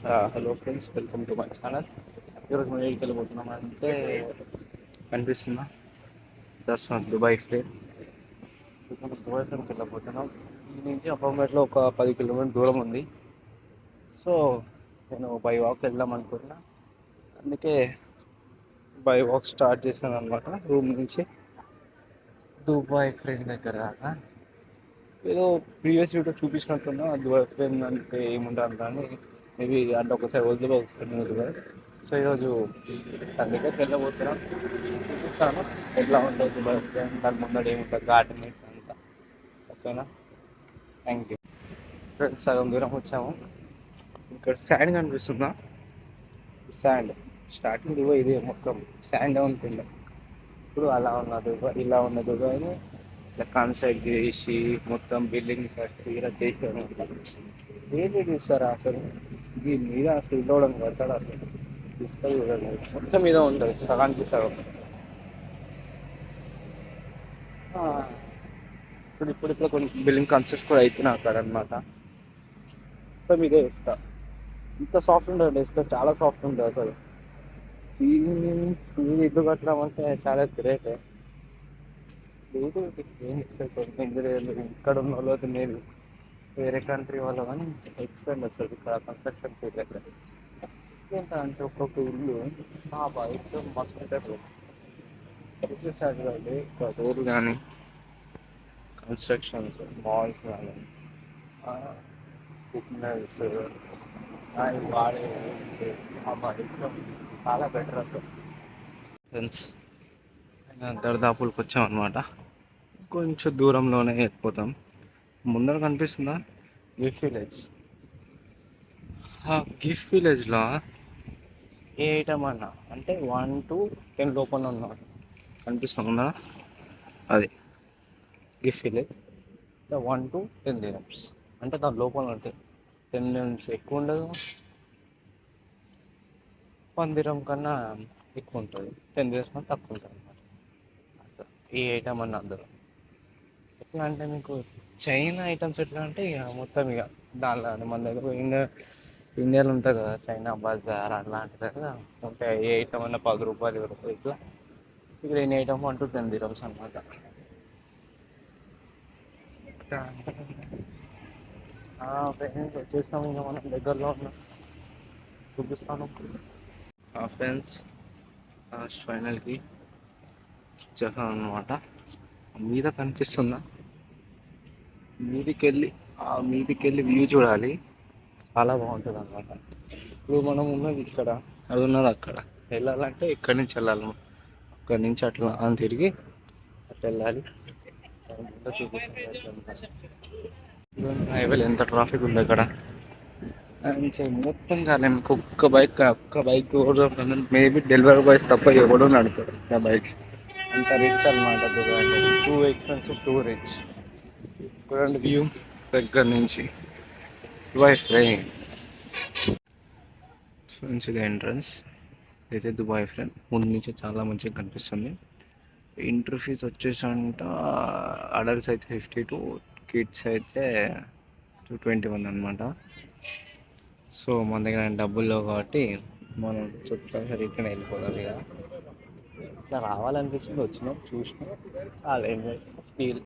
Hello friends, welcome to my channel. ఈరోజు మనం ఏడికి వెళ్ళిపోతున్నాం అంటే కనిపిస్తుందా దర్శనం దుబాయ్ ఫ్రేమ్. ఇప్పుడు దుబాయ్ ఫ్రేమ్కి వెళ్ళిపోతున్నాం. ఈ నుంచి అపార్ట్మెంట్లో ఒక 10 కిలోమీటర్ దూరం ఉంది. సో నేను బై వాక్ వెళ్దాం అనుకుంటున్నా. అందుకే బై వాక్ స్టార్ట్ చేశాను అనమాట. రూమ్ నుంచి దుబాయ్ ఫ్రేమ్ దగ్గర దాకా. ఏదో ప్రీవియస్ వీడియో చూపించినట్టున్నా దుబాయ్ ఫ్రేమ్ అంటే ఏముంటుంది అని. మేబీ అంటే ఒకసారి వదిలిలో ఒకసారి న్యూస్గా. సో ఈరోజు దాని దగ్గరికి వెళ్ళబోతున్నాం. చూపిస్తాను ఎట్లా ఉంటుంది దుబాయ్ ఫ్రేమ్, దాని ముందర ఏముంటుంది, గార్డెన్ అంతా. ఓకేనా, థ్యాంక్ యూ ఫ్రెండ్స్. సగం దూరం వచ్చాము. ఇక్కడ శాండ్ కనిపిస్తుందా? శాండ్ స్టార్టింగ్ దుబాయ్ ఇది మొత్తం శాండ్ ఉంటుంది. ఇప్పుడు అలా ఉన్న దుబాయ్, ఇలా ఉన్న దుబాయ్ని ఇలా కన్స్ట్రక్ట్ చేసి మొత్తం బిల్డింగ్ కట్టి ఇలా చేసాను. ఏంటి చూస్తారా అసలు? దీని మీద అసలు ఇవ్వడం కడతాడు అసలు తీసుకొని చూడండి. మొత్తం మీద ఉంటుంది సగానికి సగం. ఇప్పుడు కొన్ని బిల్డింగ్ కన్స్ట్రక్ట్ కూడా అవుతున్నాయి అక్కడ అనమాట. మొత్తం ఇదే ఇసుక. ఇంత సాఫ్ట్ ఉంటుంది ఇసుక, చాలా సాఫ్ట్ ఉంటుంది అసలు. దీన్ని మీద ఇల్లు కట్టడం అంటే చాలా గ్రేట్. లేదు ఏం ఎక్సైట్ ఇక్కడ ఉన్న వాళ్ళు నేను వేరే కంట్రీ వాళ్ళు కానీ ఎక్స్పెండ్ వస్తుంది ఇక్కడ కన్స్ట్రక్షన్ దగ్గర. ఏంటంటే ఒక్కొక్క ఇల్లు ఆ బయట మస్తు ఉంటుంది. చూపిస్తారు ఇక్కడ రోడ్లు కానీ కన్స్ట్రక్షన్స్, మాల్స్ కానీ సిగ్నల్స్ వాడే ఆ బయట చాలా బెటర్ అసలు. ఫ్రెండ్స్ దర్దాపులకు వచ్చాం అనమాట. కొంచెం దూరంలోనే వెళ్ళిపోతాం. ముందర కనిపిస్తుందా గిఫ్ట్ విలేజ్? ఆ గిఫ్ట్ విలేజ్లో ఏ ఐటమ్ అన్నా అంటే 1 to 10 లోపల ఉన్నాడు కనిపిస్తుందా? అది గిఫ్ట్ విలేజ్. 1 to 10 dirhams అంటే దాని లోపల ఉంటాయి. 10 dirhams ఎక్కువ ఉండదు, 1 dirham కన్నా ఎక్కువ ఉంటుంది, 10 dirhams కన్నా తక్కువ ఉంటుంది అనమాట. ఏ ఐటమ్ అన్న అందరూ ఎట్లా అంటే మీకు చైనా ఐటమ్స్ ఎట్లా అంటే ఇక మొత్తం ఇక దానిలో మన దగ్గర ఇండియాలో ఉంటుంది కదా చైనా బజార్ అట్లాంటిది కదా ఉంటాయి. ఏ ఐటమ్ అన్న 10 రూపాయలు 20 రూపాయలు ఇట్లా. ఇక్కడ ఎన్ని ఐటమ్ 1 to 10 dirhams అనమాట. ఫ్రెండ్స్ వచ్చేసాము, ఇంకా మనం దగ్గరలో ఉన్న చూపిస్తాను. ఫ్రెండ్స్ లాస్ట్ ఫైనల్కి వచ్చేసాం అనమాట. మీద కనిపిస్తుందా? మీదికెళ్ళి వ్యూ చూడాలి, చాలా బాగుంటుంది అనమాట. ఇప్పుడు మనం ఉన్నది ఇక్కడ, అది ఉన్నది అక్కడ. వెళ్ళాలంటే ఇక్కడి నుంచి వెళ్ళాలి, అక్కడి నుంచి అట్లా అని తిరిగి అట్లా వెళ్ళాలి. చూపిస్తాను హైవేలో ఎంత ట్రాఫిక్ ఉంది అక్కడ. మొత్తం చాలా మీకు ఒక్క బైక్ మేబీ డెలివరీ బాయ్స్ తప్ప ఎవడో నడుపుతారు ఆ బైక్స్. అంత రిచ్ అనమాట Dubai. Too expensive, two rich. చూడండి వ్యూ దగ్గర నుంచి దుబాయ్ ఫ్రేమ్. ఫ్రెండ్స్ ఇది ఎంట్రన్స్, అయితే దుబాయ్ ఫ్రేమ్ ముందు నుంచి చాలా మంచిగా కనిపిస్తుంది. ఎంట్రీ ఫీజ్ వచ్చేసంట అడల్ట్స్ అయితే 52, కిడ్స్ అయితే 221 అనమాట. సో మన దగ్గర డబ్బులు లేవు కాబట్టి మనం చుట్టూ సరిగ్గా వెళ్ళిపోవాలి. ఇక ఇట్లా రావాలనిపిస్తుంది, వచ్చినాం చూసినాం, చాలా ఎంజాయ్ ఫీల్